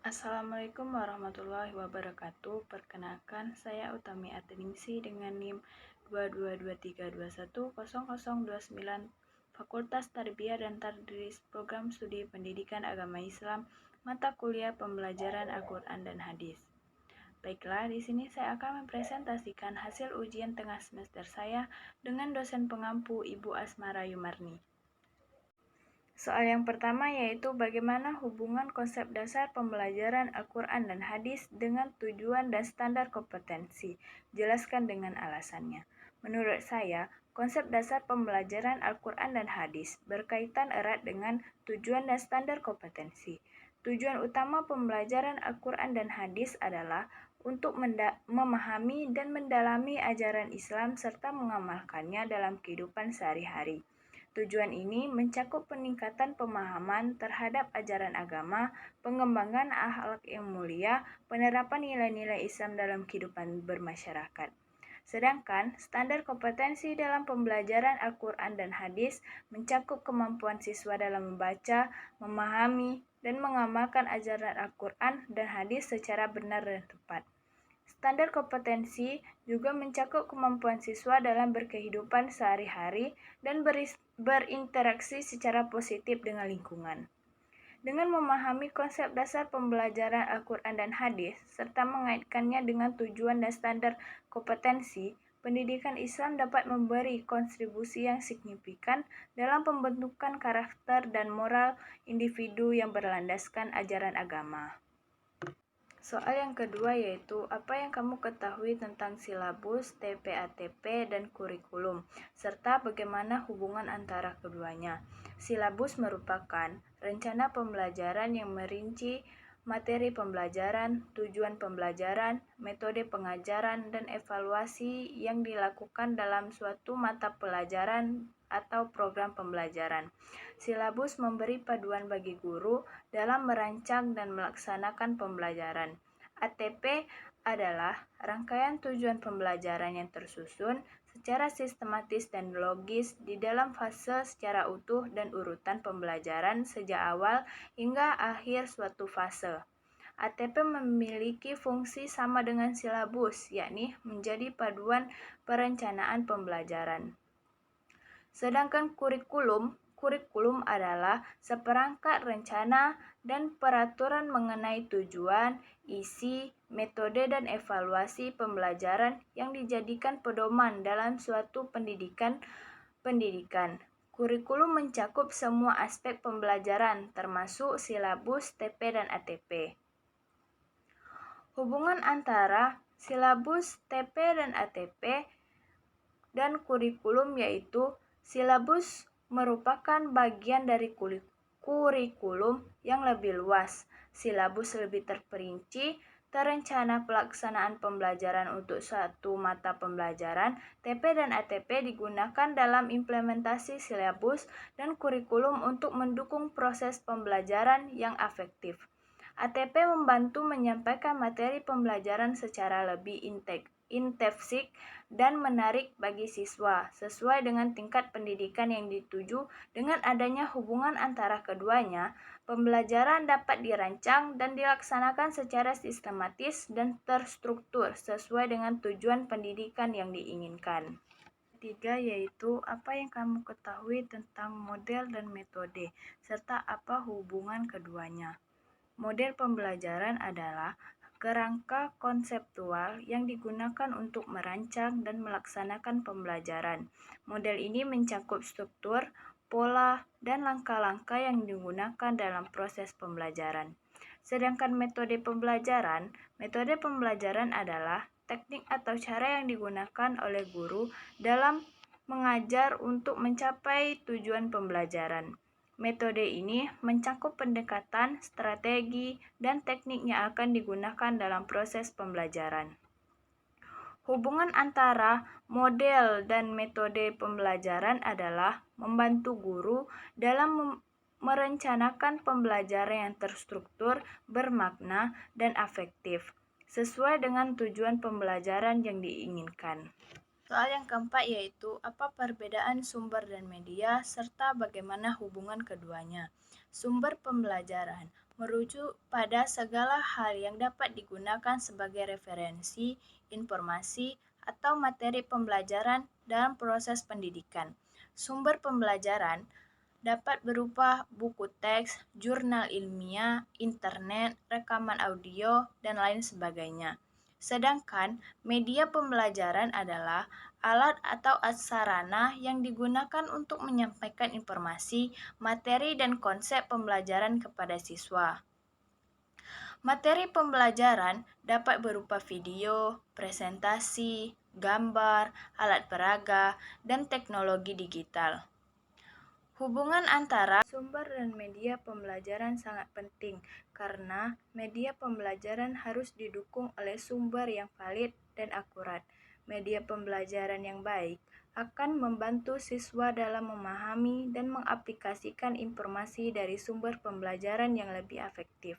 Assalamualaikum warahmatullahi wabarakatuh. Perkenalkan, saya Utami Arteningsi dengan NIM 22232100029 Fakultas Tarbiyah dan Tadris Program Studi Pendidikan Agama Islam Mata Kuliah Pembelajaran Al-Quran dan Hadis. Baiklah, di sini saya akan mempresentasikan hasil ujian tengah semester saya dengan dosen pengampu Ibu Asmara Yumarni. Soal yang pertama yaitu bagaimana hubungan konsep dasar pembelajaran Al-Quran dan Hadis dengan tujuan dan standar kompetensi. Jelaskan dengan alasannya. Menurut saya, konsep dasar pembelajaran Al-Quran dan Hadis berkaitan erat dengan tujuan dan standar kompetensi. Tujuan utama pembelajaran Al-Quran dan Hadis adalah untuk memahami dan mendalami ajaran Islam serta mengamalkannya dalam kehidupan sehari-hari. Tujuan ini mencakup peningkatan pemahaman terhadap ajaran agama, pengembangan akhlak yang mulia, penerapan nilai-nilai Islam dalam kehidupan bermasyarakat. Sedangkan standar kompetensi dalam pembelajaran Al-Quran dan Hadis mencakup kemampuan siswa dalam membaca, memahami, dan mengamalkan ajaran Al-Quran dan Hadis secara benar dan tepat. Standar kompetensi juga mencakup kemampuan siswa dalam berkehidupan sehari-hari dan berinteraksi secara positif dengan lingkungan. Dengan memahami konsep dasar pembelajaran Al-Quran dan Hadis, serta mengaitkannya dengan tujuan dan standar kompetensi, pendidikan Islam dapat memberi kontribusi yang signifikan dalam pembentukan karakter dan moral individu yang berlandaskan ajaran agama. Soal yang kedua yaitu apa yang kamu ketahui tentang silabus, TP-ATP, dan kurikulum, serta bagaimana hubungan antara keduanya. Silabus merupakan rencana pembelajaran yang merinci materi pembelajaran, tujuan pembelajaran, metode pengajaran, dan evaluasi yang dilakukan dalam suatu mata pelajaran atau program pembelajaran. Silabus memberi paduan bagi guru dalam merancang dan melaksanakan pembelajaran. ATP adalah rangkaian tujuan pembelajaran yang tersusun secara sistematis dan logis di dalam fase secara utuh dan urutan pembelajaran sejak awal hingga akhir suatu fase. ATP memiliki fungsi sama dengan silabus, yakni menjadi paduan perencanaan pembelajaran. Sedangkan kurikulum adalah seperangkat rencana dan peraturan mengenai tujuan, isi, metode, dan evaluasi pembelajaran yang dijadikan pedoman dalam suatu pendidikan. Kurikulum mencakup semua aspek pembelajaran, termasuk silabus, TP, dan ATP. Hubungan antara silabus, TP, dan ATP dan kurikulum yaitu silabus merupakan bagian dari kurikulum yang lebih luas. Silabus lebih terperinci, terencana pelaksanaan pembelajaran untuk satu mata pembelajaran. TP dan ATP digunakan dalam implementasi silabus dan kurikulum untuk mendukung proses pembelajaran yang efektif. ATP membantu menyampaikan materi pembelajaran secara lebih intensif dan menarik bagi siswa, sesuai dengan tingkat pendidikan yang dituju. Dengan adanya hubungan antara keduanya, pembelajaran dapat dirancang dan dilaksanakan secara sistematis dan terstruktur sesuai dengan tujuan pendidikan yang diinginkan. Ketiga yaitu apa yang kamu ketahui tentang model dan metode, serta apa hubungan keduanya. Model pembelajaran adalah kerangka konseptual yang digunakan untuk merancang dan melaksanakan pembelajaran. Model ini mencakup struktur, pola, dan langkah-langkah yang digunakan dalam proses pembelajaran. Sedangkan metode pembelajaran adalah teknik atau cara yang digunakan oleh guru dalam mengajar untuk mencapai tujuan pembelajaran. Metode ini mencakup pendekatan, strategi, dan teknik yang akan digunakan dalam proses pembelajaran. Hubungan antara model dan metode pembelajaran adalah membantu guru dalam merencanakan pembelajaran yang terstruktur, bermakna, dan efektif, sesuai dengan tujuan pembelajaran yang diinginkan. Soal yang keempat yaitu apa perbedaan sumber dan media serta bagaimana hubungan keduanya. Sumber pembelajaran merujuk pada segala hal yang dapat digunakan sebagai referensi, informasi, atau materi pembelajaran dalam proses pendidikan. Sumber pembelajaran dapat berupa buku teks, jurnal ilmiah, internet, rekaman audio, dan lain sebagainya. Sedangkan media pembelajaran adalah alat atau sarana yang digunakan untuk menyampaikan informasi, materi, dan konsep pembelajaran kepada siswa. Materi pembelajaran dapat berupa video, presentasi, gambar, alat peraga, dan teknologi digital. Hubungan antara sumber dan media pembelajaran sangat penting karena media pembelajaran harus didukung oleh sumber yang valid dan akurat. Media pembelajaran yang baik akan membantu siswa dalam memahami dan mengaplikasikan informasi dari sumber pembelajaran yang lebih efektif.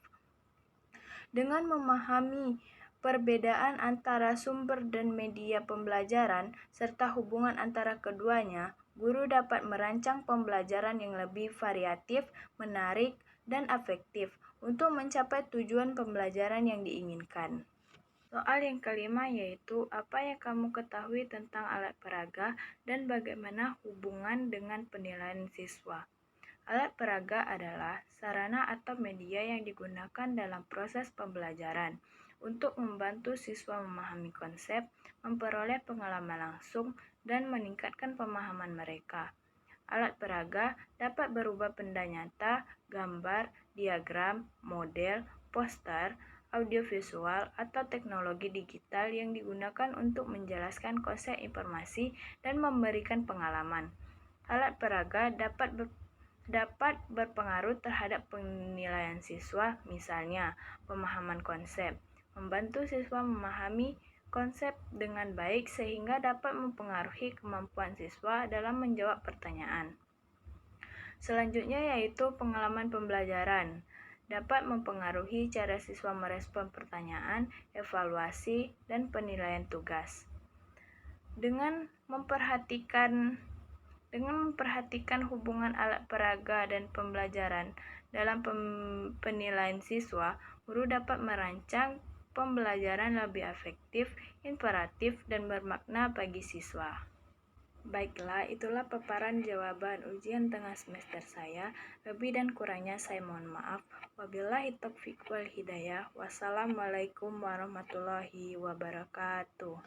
Dengan memahami perbedaan antara sumber dan media pembelajaran serta hubungan antara keduanya, guru dapat merancang pembelajaran yang lebih variatif, menarik, dan efektif untuk mencapai tujuan pembelajaran yang diinginkan. Soal yang kelima yaitu apa yang kamu ketahui tentang alat peraga dan bagaimana hubungan dengan penilaian siswa. Alat peraga adalah sarana atau media yang digunakan dalam proses pembelajaran untuk membantu siswa memahami konsep, memperoleh pengalaman langsung, dan meningkatkan pemahaman mereka. Alat peraga dapat berupa benda nyata, gambar, diagram, model, poster, audiovisual, atau teknologi digital yang digunakan untuk menjelaskan konsep informasi dan memberikan pengalaman. Alat peraga dapat berpengaruh terhadap penilaian siswa, misalnya pemahaman konsep, membantu siswa memahami konsep dengan baik sehingga dapat mempengaruhi kemampuan siswa dalam menjawab pertanyaan. Selanjutnya yaitu pengalaman pembelajaran. Dapat mempengaruhi cara siswa merespon pertanyaan, evaluasi, dan penilaian tugas. Dengan memperhatikan hubungan alat peraga dan pembelajaran dalam penilaian siswa, guru dapat merancang pembelajaran lebih efektif, inspiratif, dan bermakna bagi siswa. Baiklah, itulah paparan jawaban ujian tengah semester saya. Lebih dan kurangnya saya mohon maaf. Wabillahi taufiq wal hidayah. Wassalamualaikum warahmatullahi wabarakatuh.